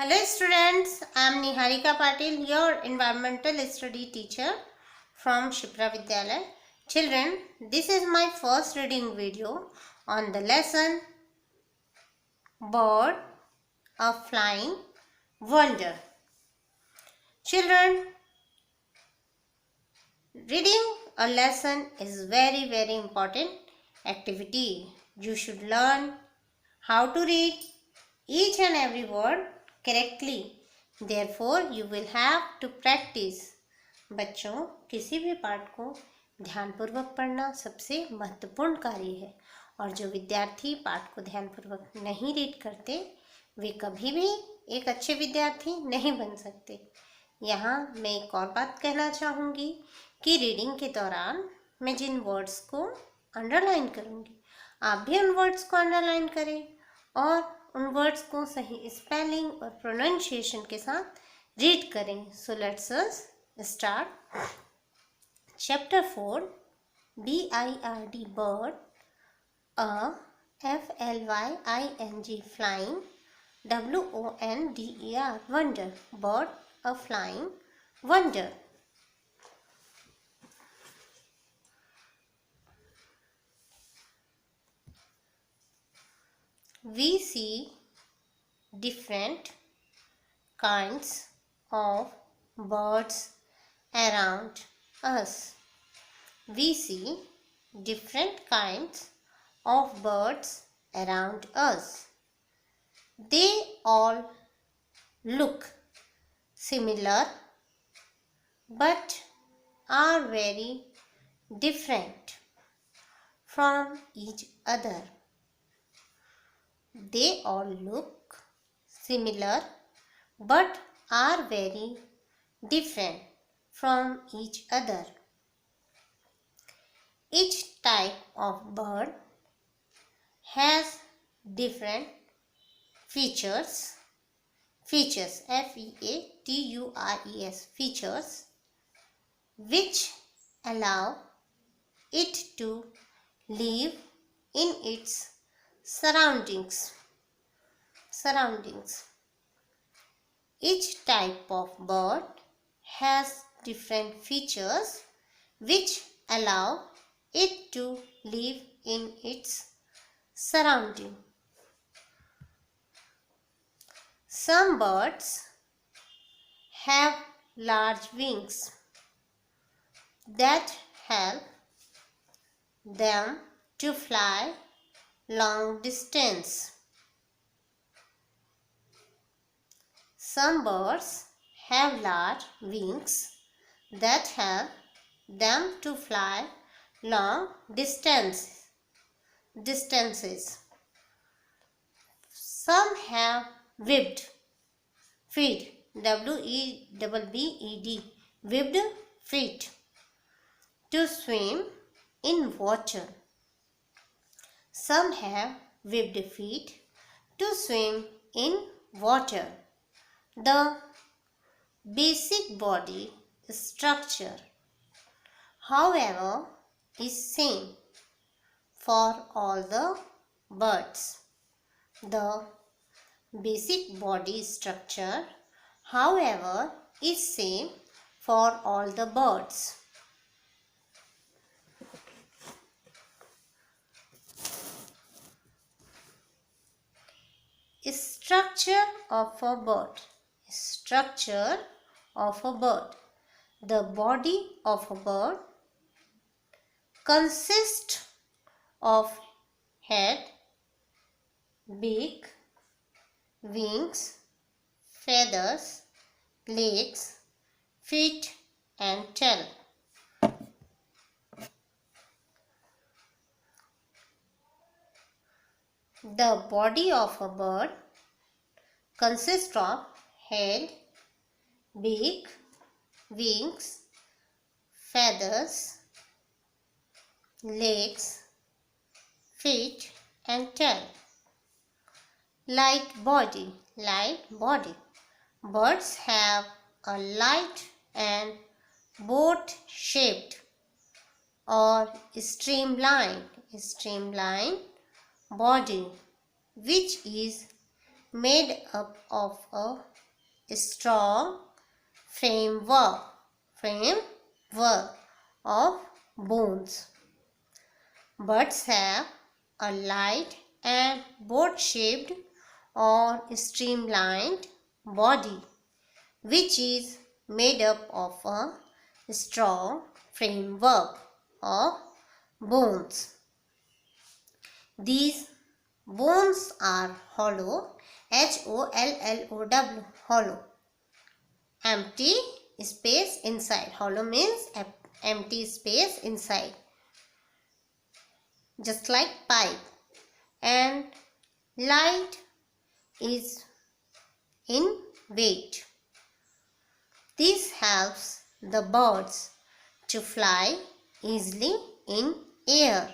Hello students, I am Niharika Patil, your environmental study teacher from Shipra Vidyalaya. Children, this is my first reading video on the lesson Bird of Flying Wonder. Children, reading a lesson is very important activity. You should learn how to read each and every word correctly. Therefore, you will have to practice. बच्चों, किसी भी पाठ को ध्यानपूर्वक पढ़ना सबसे महत्वपूर्ण कार्य है और जो विद्यार्थी पाठ को ध्यानपूर्वक नहीं रीड करते वे कभी भी एक अच्छे विद्यार्थी नहीं बन सकते। यहाँ मैं एक और बात कहना चाहूँगी कि रीडिंग के दौरान मैं जिन वर्ड्स को अंडरलाइन करूँगी आप भी उन वर्ड्स को अंडरलाइन करें और उन वर्ड्स को सही स्पेलिंग और प्रोनाउंसिएशन के साथ रीड करें। So let's us start. Chapter 4 BIRD bird, a FLYING flying, WONDER wonder, bird a flying wonder. We see different kinds of birds around us. We see different kinds of birds around us. They all look similar but are very different from each other. They all look similar but are very different from each other. Each type of bird has different features, FEATURES, features, which allow it to live in its surroundings. Each type of bird has different features which allow it to live in its surrounding. Some birds have large wings that help them to fly long distance. Some birds have large wings that help them to fly long distances. Some have webbed feet, WEBBED, webbed feet, to swim in water. Some have webbed feet to swim in water. The basic body structure, however, is same for all the birds. The basic body structure, however, is same for all the birds. Structure of a bird. Structure of a bird. The body of a bird consists of head, beak, wings, feathers, legs, feet and tail. The body of a bird consists of head, beak, wings, feathers, legs, feet and tail. Light body. Birds have a light and boat-shaped or streamlined body which is made up of a strong framework of bones. Birds have a light and boat-shaped or streamlined body, which is made up of a strong framework of bones. These bones are hollow, Hollow, hollow. Empty space inside. Hollow means empty space inside, just like pipe. And light is in weight. This helps the birds to fly easily in air.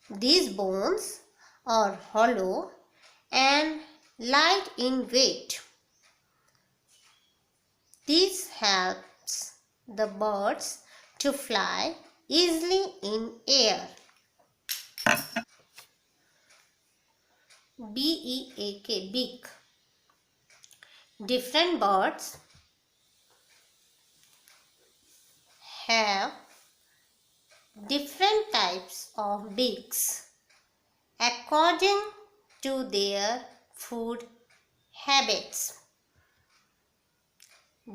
These bones are hollow and light in weight. This helps the birds to fly easily in air. B-E-A-K, beak. Different birds have different types of beaks according to their food habits.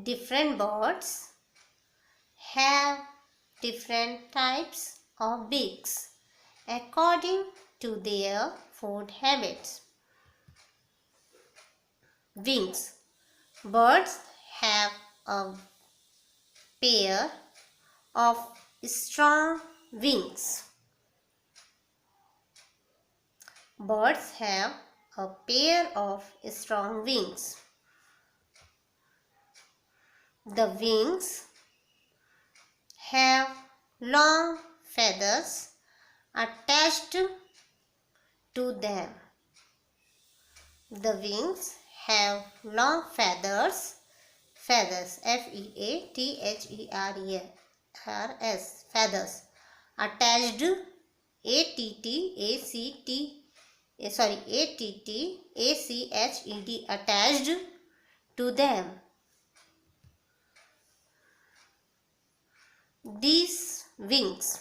Different birds have different types of beaks according to their food habits. Wings. Birds have a pair of strong wings. Birds have a pair of strong wings. The wings have long feathers attached to them. The wings have long feathers, F-E-A-T-H-E-R-S, feathers, attached, A-T-T-A-C-H-E-D, attached to them. These wings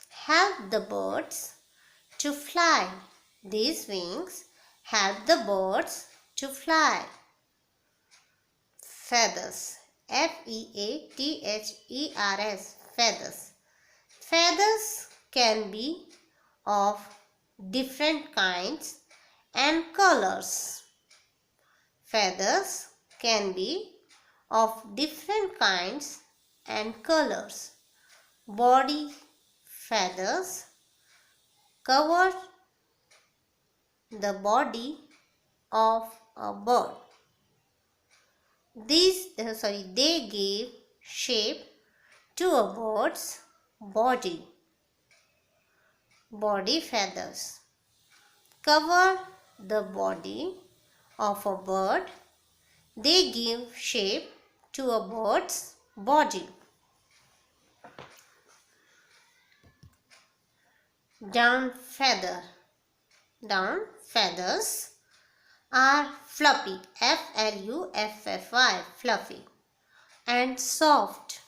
help the birds to fly. These wings help the birds to fly. Feathers. F-E-A-T-H-E-R-S. Feathers. Feathers can be of different kinds and colors. Feathers can be of different kinds and colors. Body feathers cover the body of a bird. They give shape to a bird's body. Body feathers cover the body of a bird. They give shape to a bird's body. Down feather. Down feathers are fluffy, F-L-U-F-F-Y, fluffy, and soft.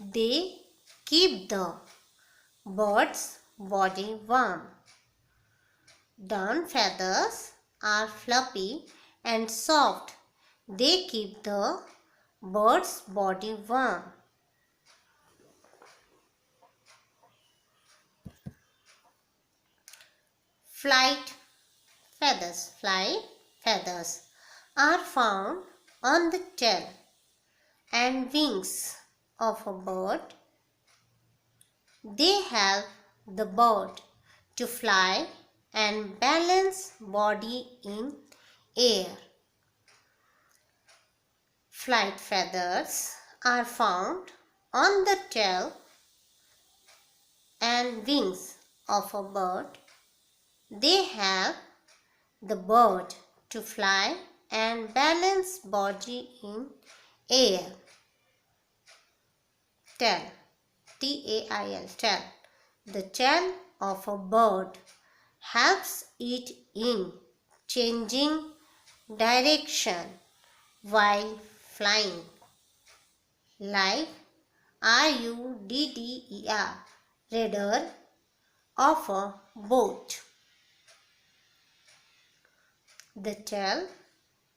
They keep the bird's body warm. Down feathers are fluffy and soft. They keep the bird's body warm. Flight feathers. Flight feathers are found on the tail and wings of a bird. They help the bird to fly and balance body in air. Flight feathers are found on the tail and wings of a bird. They help the bird to fly and balance body in air. Tail, T-A-I-L, tail. The tail of a bird helps it in changing direction while flying, like RUDDER, rudder of a boat. The tail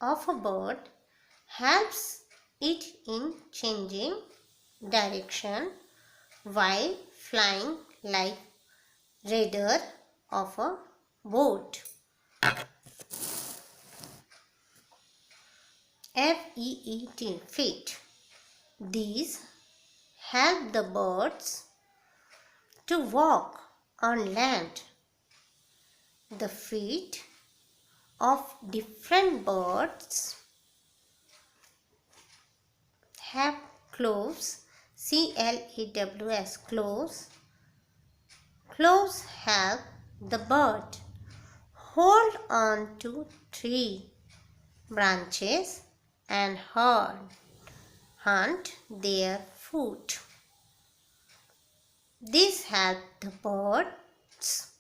of a bird helps it in changing direction while flying, like rudder of a boat. FEET, feet. These help the birds to walk on land. The feet of different birds have claws, CLAWS, claws. Claws help the bird hold on to tree branches and hunt their food. This helps the birds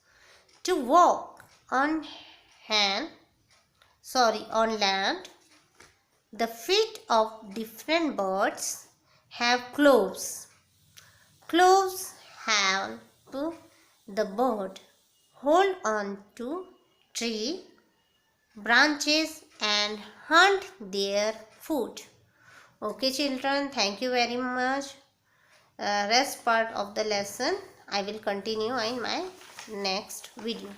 to walk on land. The feet of different birds have claws. Claws help the bird hold on to tree branches and hunt their food. Okay children, thank you very much. Rest part of the lesson I will continue in my next video.